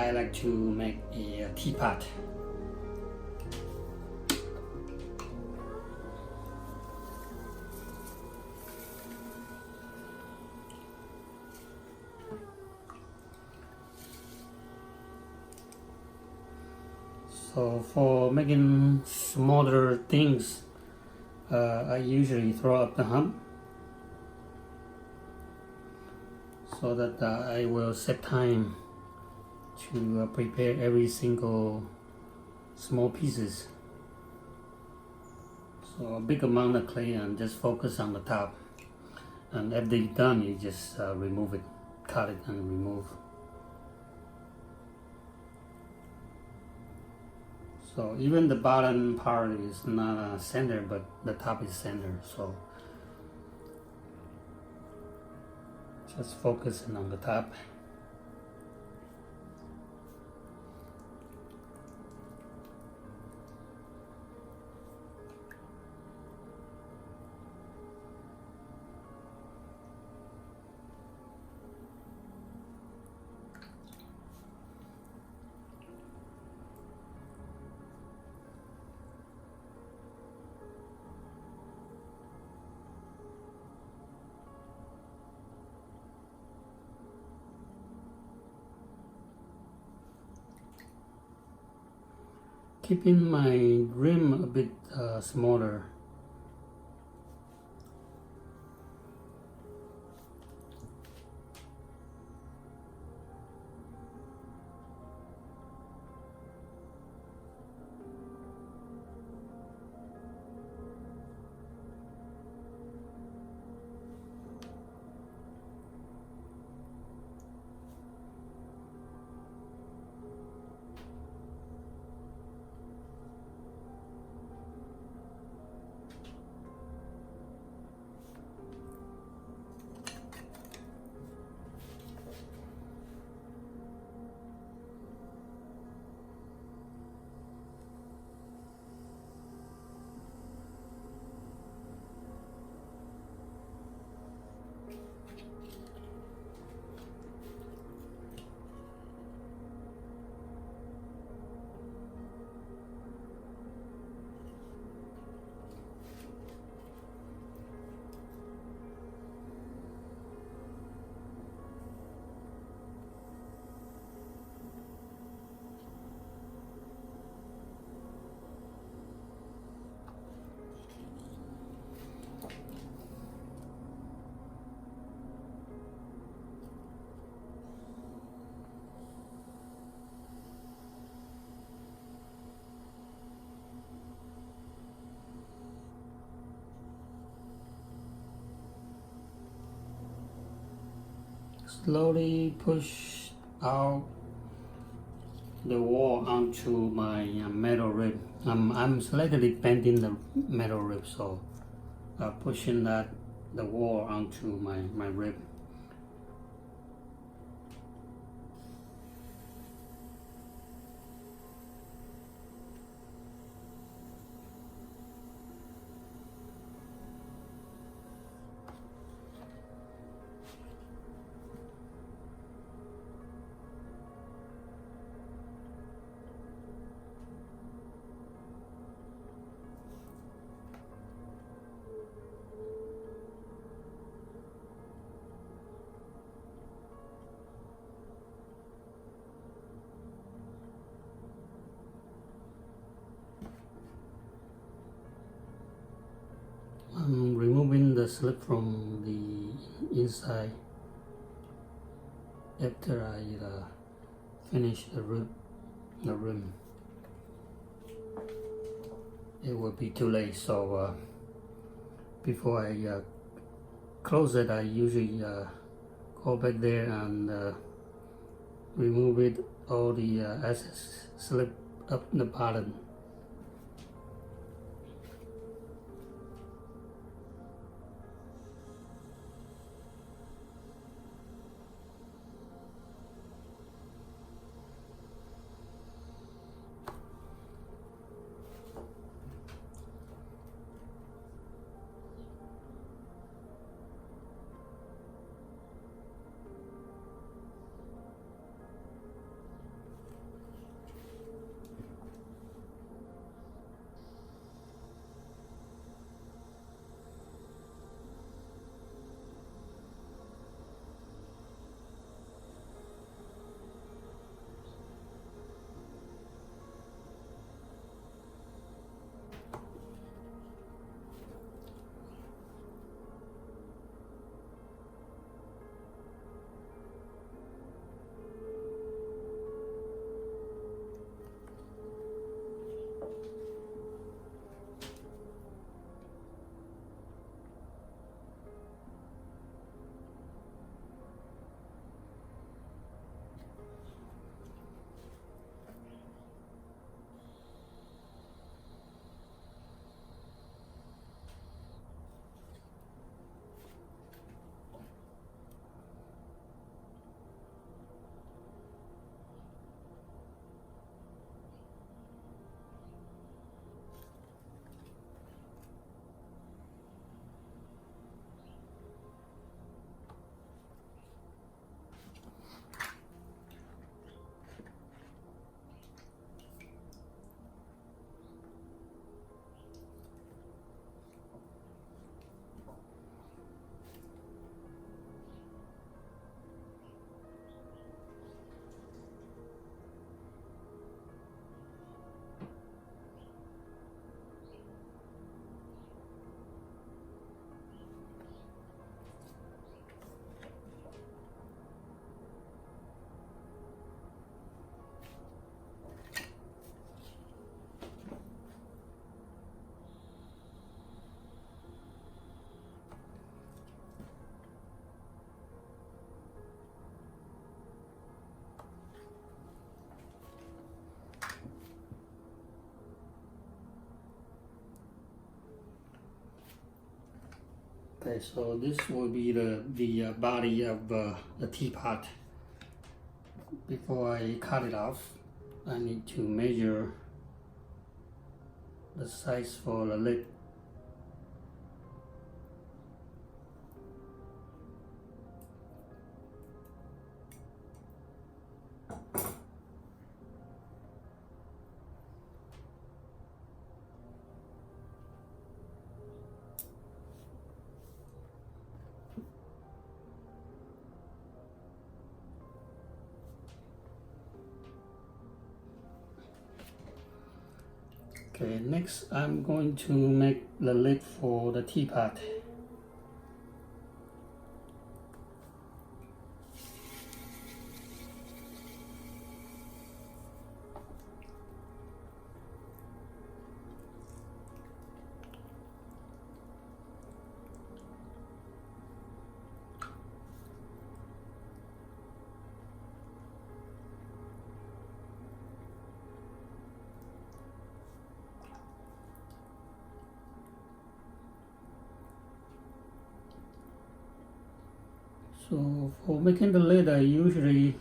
I like to make a teapot. So for making smaller things, I usually throw up the hump so that I will save time to prepare every single small pieces. So a big amount of clay and just focus on the top. And after you're done, you just remove it, cut it and remove. So even the bottom part is not center, but the top is center. So just focusing on the top. Keeping my rim a bit smaller. Slowly push out the wall onto my metal rib. I'm slightly bending the metal rib, so pushing the wall onto my rib. I'm removing the slip from the inside after I finish the rim. It will be too late, so before I close it, I usually go back there and remove it, all the excess slip up the bottom. Okay, so this will be the body of the teapot. Before I cut it off, I need to measure the size for the lid. Okay, next I'm going to make the lid for the teapot. So for making the lid, I usually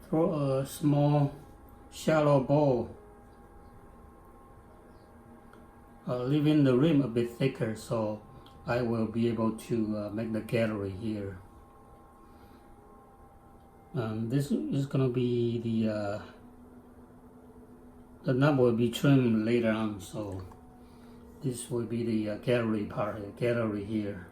throw a small shallow bowl, leaving the rim a bit thicker so I will be able to make the gallery here. This is gonna be the knob will be trimmed later on, so this will be the gallery part, gallery here.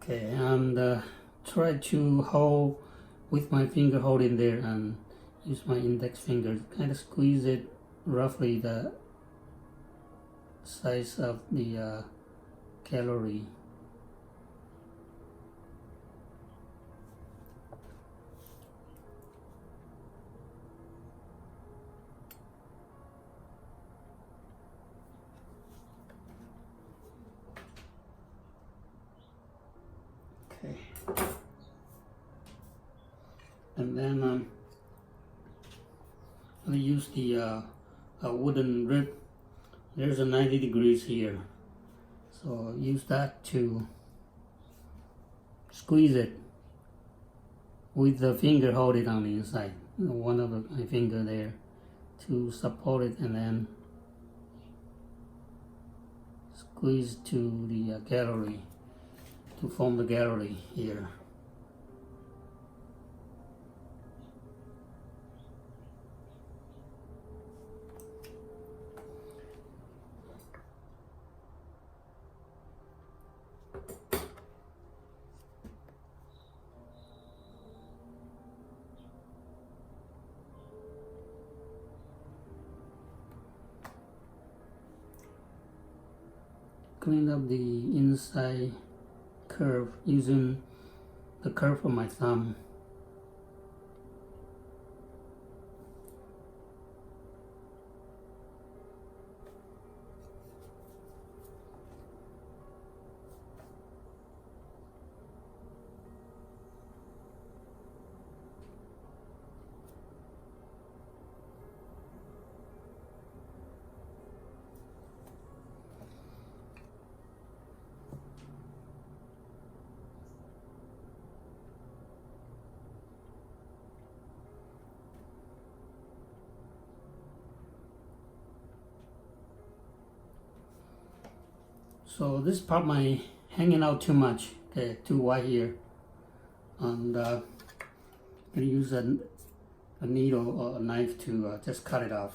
Okay, and try to hold with my finger holding there and use my index finger, kind of squeeze it roughly the size of the gallery. Okay, and then I'm going to use the a wooden rib. There's a 90 degrees here, so use that to squeeze it with the finger, hold it on the inside, one of my finger there to support it, and then squeeze to the gallery to form the gallery here. Clean up the inside curve using the curve of my thumb. So this part might hanging out too much, okay, too wide here, and I'm gonna use a needle or a knife to just cut it off.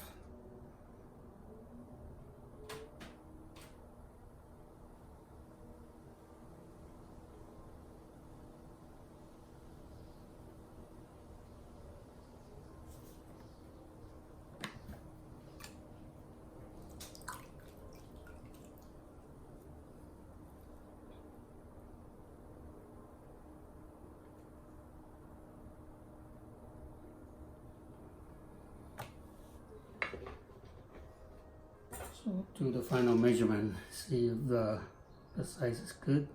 So do the final measurement, see if the size is good.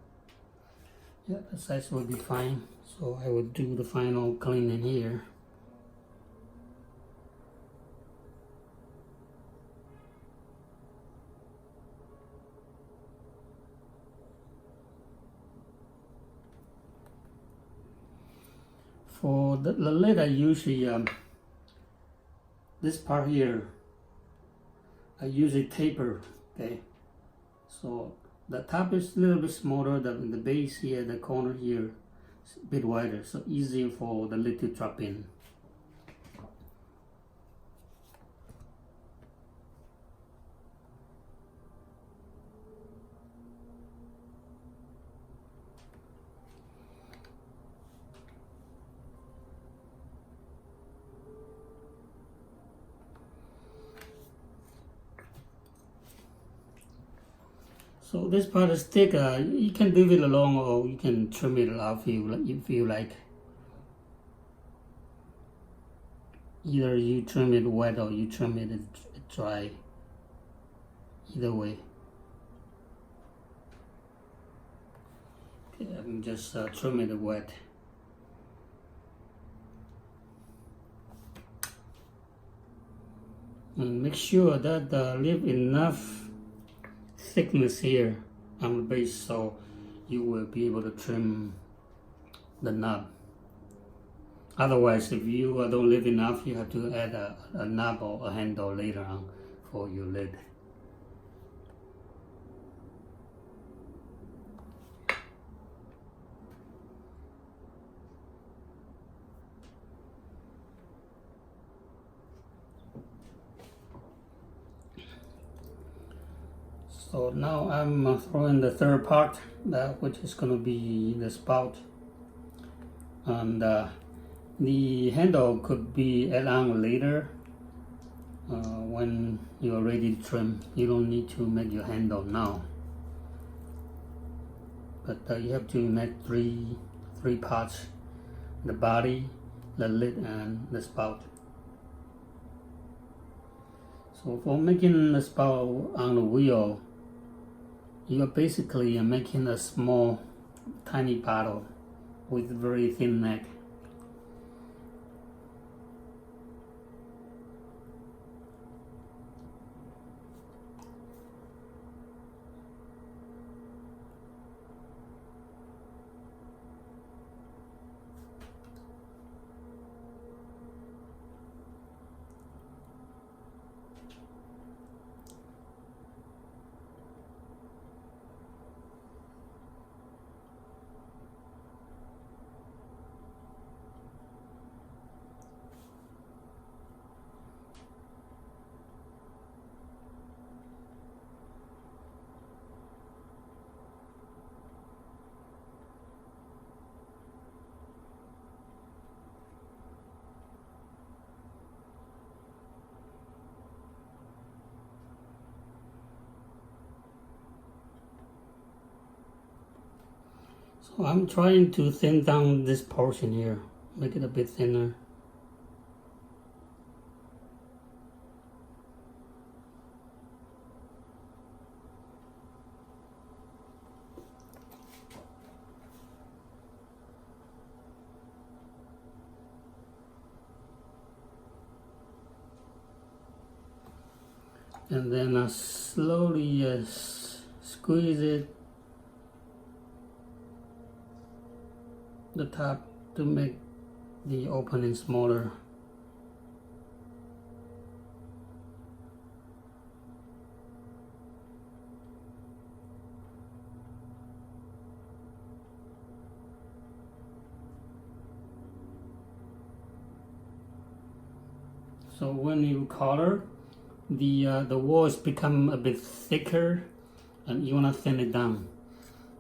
Yeah, the size will be fine. So I will do the final cleaning here. For the lid, I usually this part here, I usually taper. Okay, so the top is a little bit smaller than the base here. The corner here is a bit wider, so easier for the lid to drop in. So this part is thick. You can leave it alone, or you can trim it off if you like. Either you trim it wet or you trim it dry. Either way. Okay, I'm just trim it wet. And make sure that leave enough thickness here on the base so you will be able to trim the knob. Otherwise, if you don't leave enough, you have to add a knob or a handle later on for your lid. So now I'm throwing the third part, which is going to be the spout. And the handle could be added on later when you're ready to trim. You don't need to make your handle now. But you have to make three parts: the body, the lid, and the spout. So for making the spout on the wheel, you are basically making a small, tiny bottle with very thin neck. So I'm trying to thin down this portion here, make it a bit thinner. And then I slowly squeeze it, the top, to make the opening smaller. So when you color, the walls become a bit thicker, and you want to thin it down.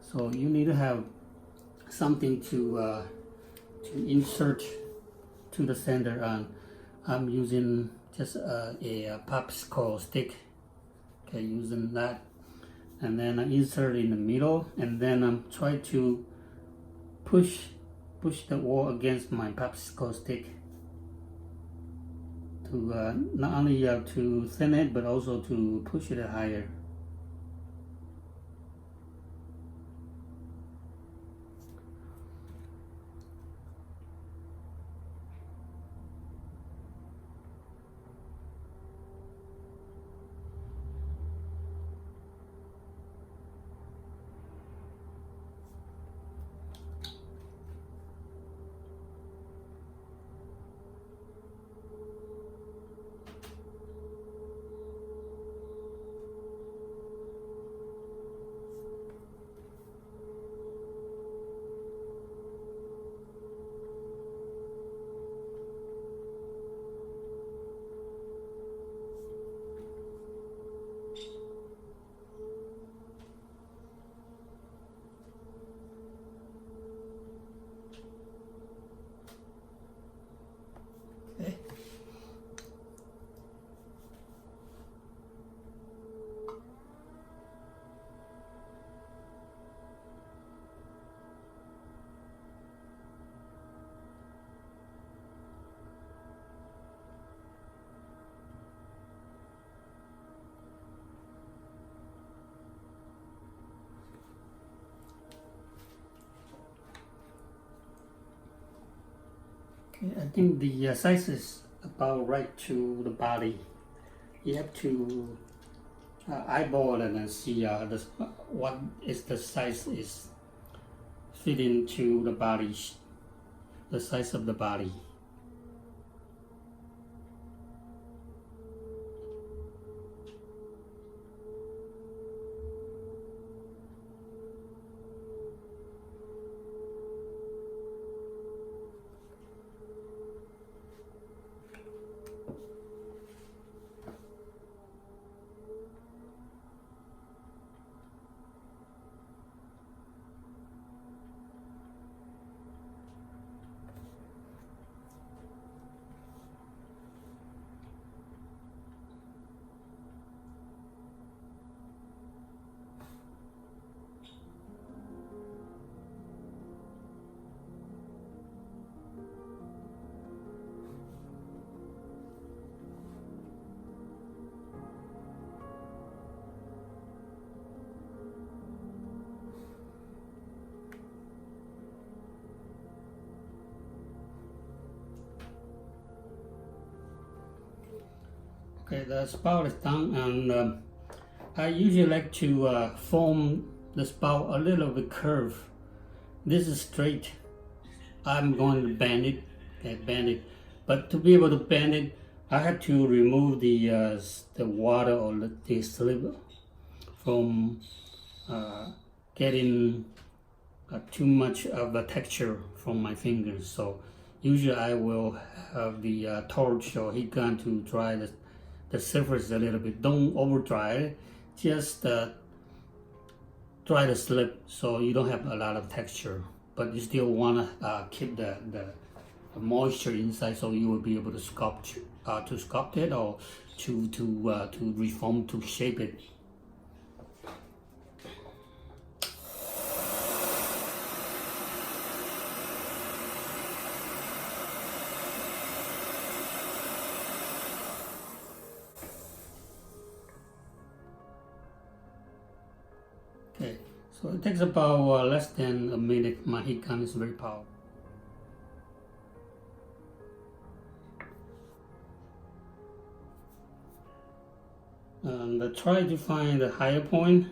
So you need to have something to insert to the center. And I'm using just a popsicle stick. Okay, using that, and then I insert in the middle, and then I'm trying to push the wall against my popsicle stick to not only to thin it, but also to push it higher. Okay, I think the size is about right to the body. You have to eyeball it and see what is the size is fit into the body, the size of the body. Okay, the spout is done, and I usually like to form the spout a little bit curved. This is straight. I'm going to bend it, okay, bend it. But to be able to bend it, I had to remove the water or the slip from getting too much of a texture from my fingers. So usually I will have the torch or heat gun to dry the surface a little bit. Don't over dry it, just dry the slip so you don't have a lot of texture, but you still want to keep the moisture inside, so you will be able to sculpt it or to reform, to shape it. Okay, so it takes about less than a minute. My heat gun is very powerful. And try to find the higher point.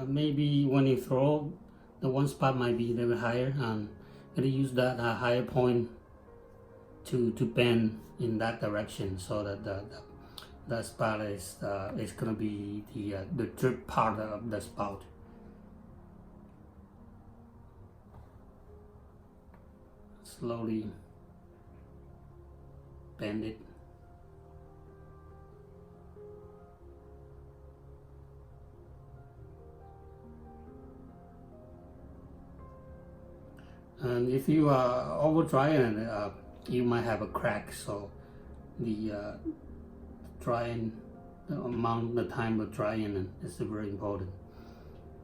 Maybe when you throw, the one spot might be a little higher, and gonna use that higher point to bend in that direction, so that the spout is gonna be the drip part of the spout. Slowly bend it. And if you are over drying it, you might have a crack. So the drying, the time of drying is very important.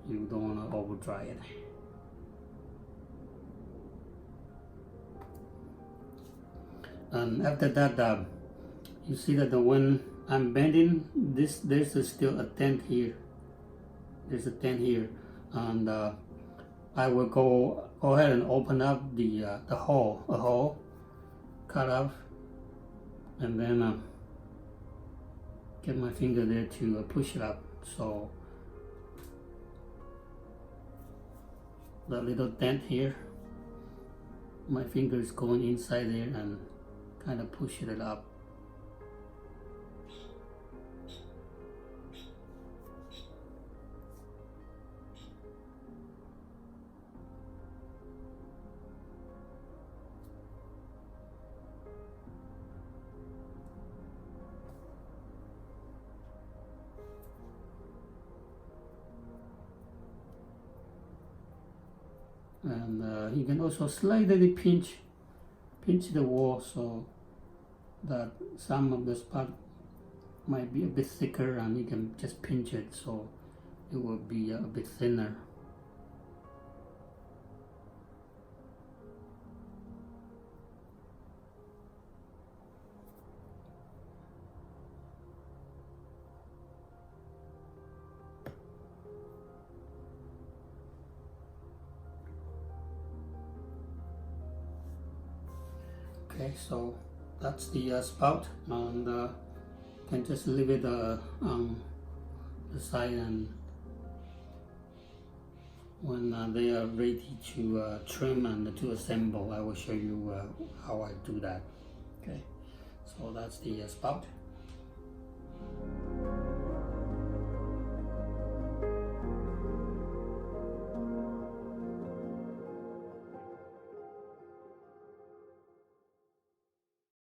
You don't want to over dry it. And after that, you see that when I'm bending this, there's still a dent here. There's a dent here, and I will go ahead and open up the hole, cut off, and then get my finger there to push it up. So the little dent here, my finger is going inside there and kind of pushing it up. And you can also slightly pinch the wall so that some of the spot might be a bit thicker, and you can just pinch it so it will be a bit thinner. Okay, so that's the spout, and can just leave it on the side, and when they are ready to trim and to assemble, I will show you how I do that. Okay, so that's the spout.